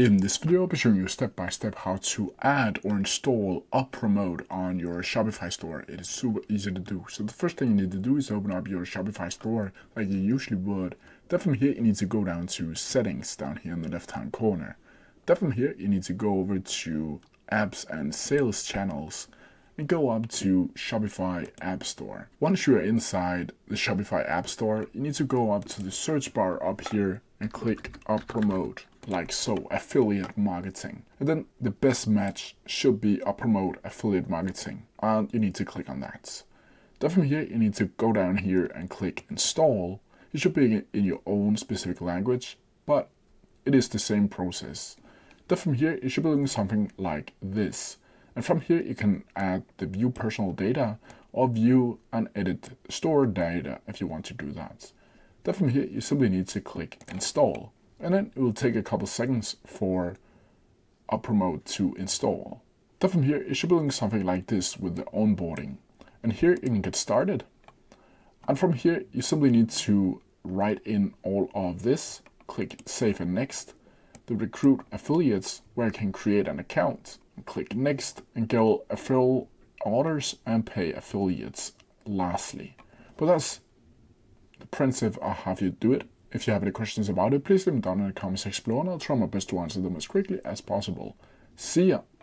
In this video, I'll be showing you step by step how to add or install UpPromote on your Shopify store. It is super easy to do. So the first thing you need to do is open up your Shopify store like you usually would. Then from here, you need to go down to settings down here in the left-hand corner. Then from here, you need to go over to apps and sales channels and go up to Shopify App Store. Once you are inside the Shopify App Store, you need to go up to the search bar up here and click UpPromote, like so, affiliate marketing. And then the best match should be UpPromote affiliate marketing, and you need to click on that. Then from here, you need to go down here and click install. It should be in your own specific language, but it is the same process. Then from here, it should be looking something like this. And from here, you can add the view personal data or view and edit store data if you want to do that. Then from here, you simply need to click install. And then it will take a couple seconds for UpPromote to install. Then from here, it should be looking something like this with the onboarding. And here you can get started. And from here, you simply need to write in all of this, click save and next, the recruit affiliates where you can create an account. Click next and go fill orders and pay affiliates lastly. But that's the principle of how you do it. If you have any questions about it, please leave them down in the comments section below and I'll try my best to answer them as quickly as possible. See ya!